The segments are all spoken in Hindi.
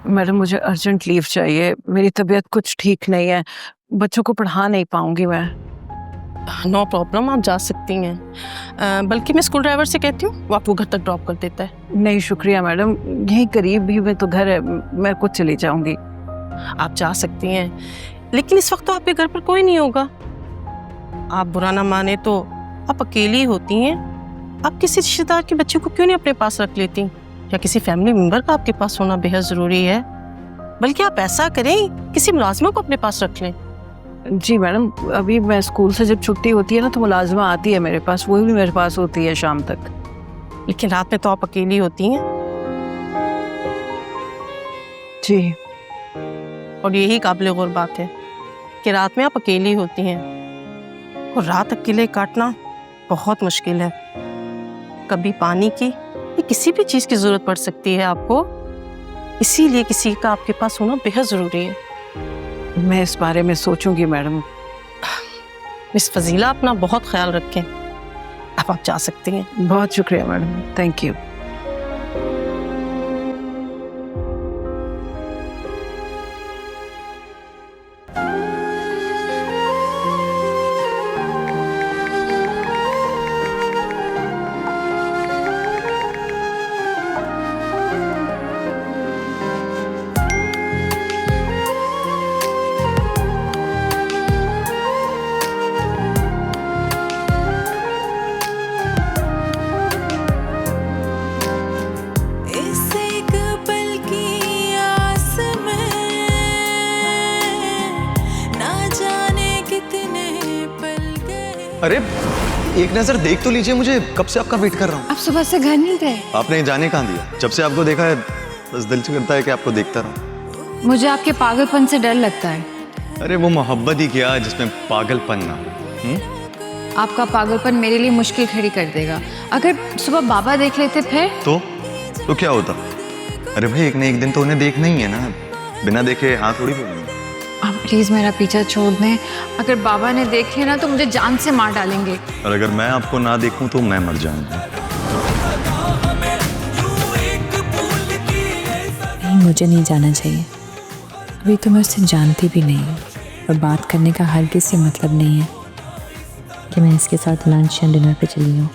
मैडम मुझे अर्जेंट लीव चाहिए, मेरी तबीयत कुछ ठीक नहीं है, बच्चों को पढ़ा नहीं पाऊंगी मैं। नो प्रॉब्लम, आप जा सकती हैं। बल्कि मैं स्कूल ड्राइवर से कहती हूँ, वो आपको घर तक ड्रॉप कर देता है। नहीं शुक्रिया मैडम, यहीं करीब भी में तो घर है, मैं खुद चली जाऊंगी। आप जा सकती हैं, लेकिन इस वक्त तो आपके घर पर कोई नहीं होगा। आप बुरा ना माने तो आप अकेली होती हैं, आप किसी रिश्तेदार के बच्चे को क्यों नहीं अपने पास रख लेती, या किसी फैमिली मेंबर का आपके पास होना बेहद ज़रूरी है। बल्कि आप ऐसा करें, किसी मुलाजिमा को अपने पास रख लें। जी मैडम, अभी मैं स्कूल से जब छुट्टी होती है ना तो मुलाजमा आती है मेरे पास, वो भी मेरे पास होती है शाम तक। लेकिन रात में तो आप अकेली होती हैं। जी। और यही काबिल गौर बात है कि रात में आप अकेली होती हैं, और रात अकेले काटना बहुत मुश्किल है। कभी पानी की या किसी भी चीज़ की ज़रूरत पड़ सकती है आपको, इसीलिए किसी का आपके पास होना बेहद ज़रूरी है। मैं इस बारे में सोचूंगी मैडम। मिस फजीला, अपना बहुत ख्याल रखें। अब आप जा सकती हैं। बहुत शुक्रिया मैडम, थैंक यू। अरे एक नजर देख तो लीजिए मुझे, कब से आपका वेट कर रहा हूँ। आप सुबह से घर नहीं गए? आपने जाने कहाँ दिया, जब से आपको देखा है बस दिल से करता है कि आपको देखता रहूं। मुझे आपके पागलपन से डर लगता है। अरे वो मोहब्बत ही क्या जिसमें पागलपन ना। आपका पागलपन मेरे लिए मुश्किल खड़ी कर देगा। अगर सुबह बाबा देख लेते फिर? तो क्या होता। अरे भाई एक न एक दिन तो उन्हें देखना ही है ना, बिना देखे हाँ थोड़ी बोलेंगे। आप प्लीज मेरा पीछा छोड़ दें। अगर बाबा ने देख लिया ना तो मुझे जान से मार डालेंगे। और अगर मैं आपको ना देखूं तो मैं मर जाऊंगा। नहीं, मुझे नहीं जाना चाहिए। अभी तो मैं उससे जानती भी नहीं हूँ, और बात करने का हरगिज़ से मतलब नहीं है कि मैं इसके साथ लंच या डिनर पे चली हूँ।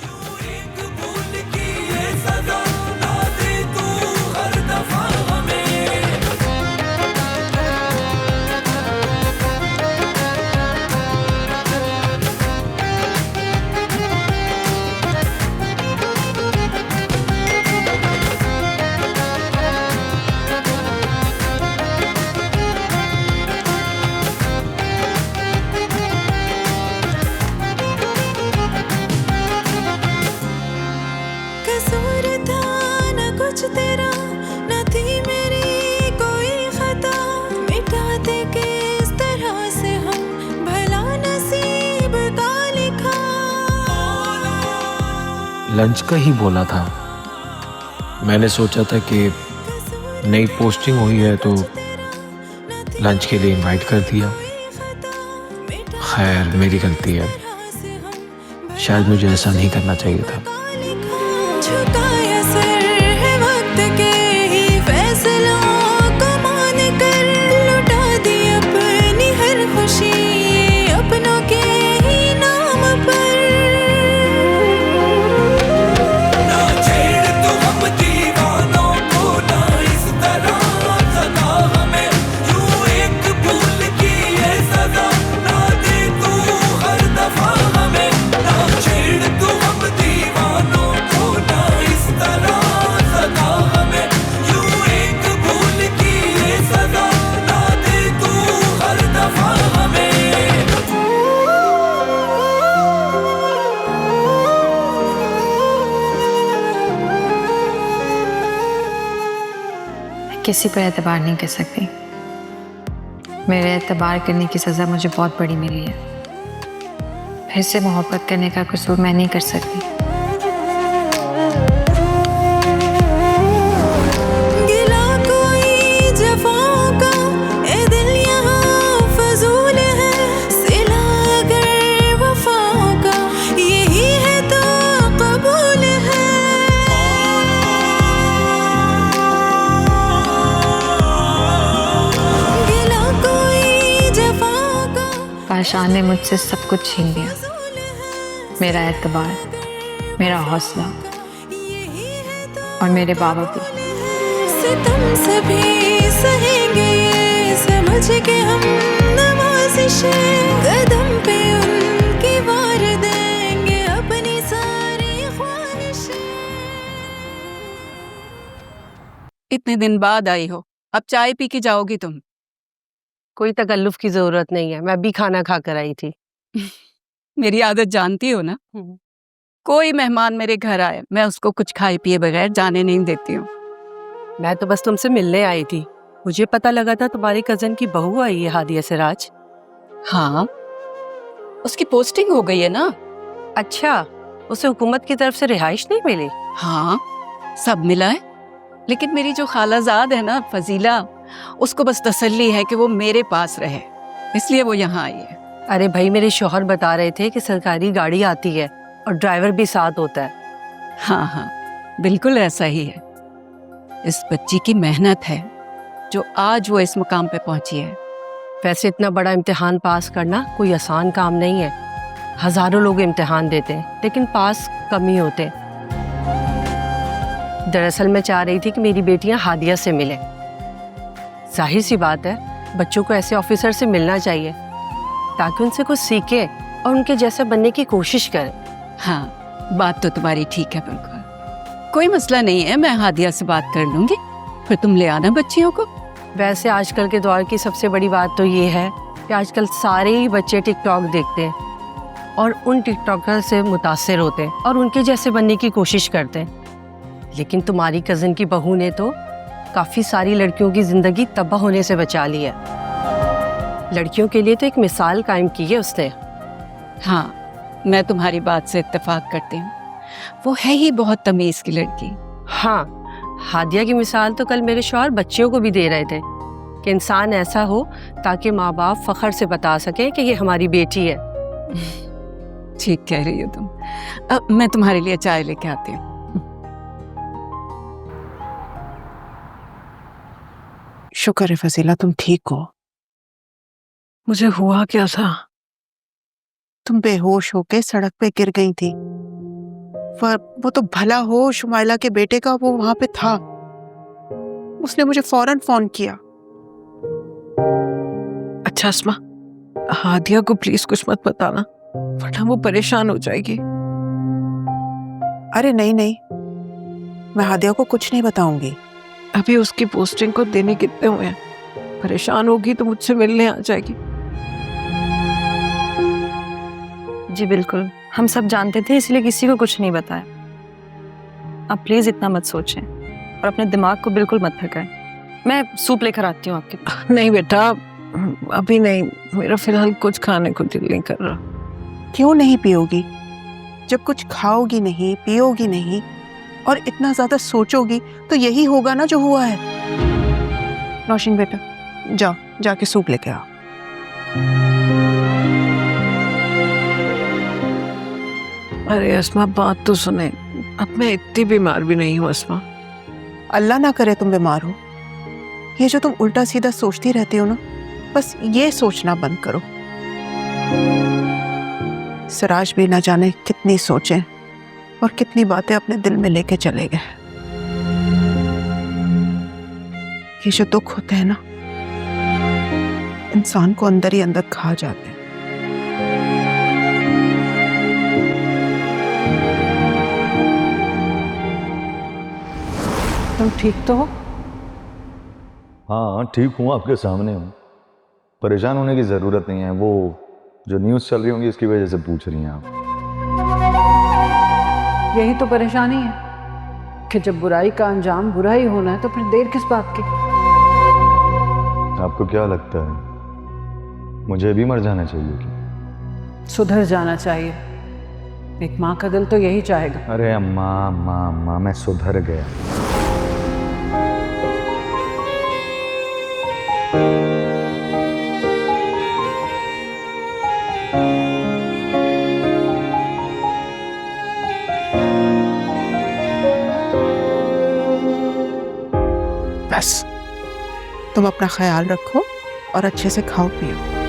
लंच का ही बोला था। मैंने सोचा था कि नई पोस्टिंग हुई है तो लंच के लिए इनवाइट कर दिया। खैर मेरी गलती है, शायद मुझे ऐसा नहीं करना चाहिए था। किसी पर एतबार नहीं कर सकती। मेरे एतबार करने की सज़ा मुझे बहुत बड़ी मिली है। फिर से मोहब्बत करने का कसूर मैं नहीं कर सकती। शान ने मुझसे सब कुछ छीन लिया, मेरा एतबार, मेरा हौसला और मेरे बाबा भी। सितम सभी सहेंगे समझ के हम नवाज़िशें, कदम पे उनकी वार देंगे अपनी सारी ख्वाहिशें। इतने दिन बाद आई हो, अब चाय पी के जाओगी तुम? कोई तकल्लुफ की जरूरत नहीं है, मैं भी खाना खा कर आई थी। मेरी आदत जानती हो ना, कोई मेहमान मेरे घर आए मैं उसको कुछ खाए पिए बगैर जाने नहीं देती हूँ। मैं तो बस तुमसे मिलने आई थी, मुझे पता लगा था तुम्हारी कजन की बहू आई है हादिया सिराज। हाँ, उसकी पोस्टिंग हो गई है ना। अच्छा, उसे हुकूमत की तरफ से रिहाइश नहीं मिली? हाँ, सब मिला है, लेकिन मेरी जो खालाजाद है ना फजीला, उसको बस तसल्ली है कि वो मेरे पास रहे, इसलिए वो यहाँ आई है। अरे भाई, मेरे शौहर बता रहे थे कि सरकारी गाड़ी आती है और ड्राइवर भी साथ होता है। हाँ हाँ, बिल्कुल ऐसा ही है। इस बच्ची की मेहनत है जो आज वो इस मुकाम पे पहुंची है। वैसे इतना बड़ा इम्तिहान पास करना कोई आसान काम नहीं है। हजारों लोग इम्तिहान देते हैं लेकिन पास कम ही होते। दरअसल मैं चाह रही थी कि मेरी बेटियां हादिया से मिलें। जाहिर सी बात है, बच्चों को ऐसे ऑफिसर से मिलना चाहिए ताकि उनसे कुछ सीखे और उनके जैसा बनने की कोशिश करें। हाँ, बात तो तुम्हारी ठीक है, बिल्कुल कोई मसला नहीं है, मैं हादिया से बात कर लूंगी, फिर तुम ले आना बच्चियों को। वैसे आजकल के दौर की सबसे बड़ी बात तो ये है कि आजकल सारे ही बच्चे टिकटॉक देखते हैं और उन टिकटॉकर से मुतासिर होते हैं और उनके जैसे बनने की कोशिश करते हैं। लेकिन तुम्हारी कज़न की बहू ने तो काफ़ी सारी लड़कियों की ज़िंदगी तबाह होने से बचा ली है। लड़कियों के लिए तो एक मिसाल कायम की है उसने। हाँ, मैं तुम्हारी बात से इत्तेफाक करती हूँ, वो है ही बहुत तमीज़ की लड़की। हाँ, हादिया की मिसाल तो कल मेरे शौहर बच्चियों को भी दे रहे थे कि इंसान ऐसा हो ताकि माँ बाप फख्र से बता सकें कि ये हमारी बेटी है। ठीक कह रही हो तुम। अब मैं तुम्हारे लिए चाय लेके आती हूँ। शुक्र है फजीला, तुम ठीक हो। मुझे हुआ क्या था? तुम बेहोश होके सड़क पे गिर गई थी। वो तो भला हो शुमाइला के बेटे का, वो वहां पे था। उसने मुझे फौरन फोन किया। अच्छा अस्मा, हादिया को प्लीज कुछ मत बताना वरना वो परेशान हो जाएगी। अरे नहीं नहीं, मैं हादिया को कुछ नहीं बताऊंगी। अभी उसकी पोस्टिंग को देने कितने हुए हैं, परेशान होगी तो मुझसे मिलने आ जाएगी। जी बिल्कुल, हम सब जानते थे इसलिए किसी को कुछ नहीं बताया। आप प्लीज इतना मत सोचें और अपने दिमाग को बिल्कुल मत थकाएं। मैं सूप लेकर आती हूँ आपके पास। नहीं बेटा, अभी नहीं, मेरा फिलहाल कुछ खाने को दिल नहीं कर रहा। क्यों नहीं पियोगी? जब कुछ खाओगी नहीं, पियोगी नहीं और इतना ज्यादा सोचोगी तो यही होगा ना जो हुआ है। रोशन बेटा, जाओ जाके सूप लेके आओ। अरे अस्मा, बात तो सुने, अब मैं इतनी बीमार भी नहीं हूँ अस्मा। अल्लाह ना करे तुम बीमार हो। ये जो तुम उल्टा सीधा सोचती रहती हो ना, बस ये सोचना बंद करो। सिराज भी ना जाने कितनी सोचें और कितनी बातें अपने दिल में लेके चले गए। ये जो दुख होते हैं ना, इंसान को अंदर ही अंदर खा जाते हैं। तुम ठीक तो हो? हाँ ठीक हूँ, आपके सामने हूँ। परेशान होने की ज़रूरत नहीं है, वो जो न्यूज़ चल रही होंगी इसकी वजह से पूछ रही हैं आप। यही तो परेशानी है कि जब बुराई का अंजाम बुरा ही होना है तो फिर देर किस बात की? आपको क्या लगता है मुझे भी मर जाना चाहिए कि? सुधर जाना चाहिए, एक माँ का दिल तो यही चाहेगा। अरे अम्मा अम्मा अम्मा, मैं सुधर गया। बस तुम अपना ख्याल रखो और अच्छे से खाओ पियो।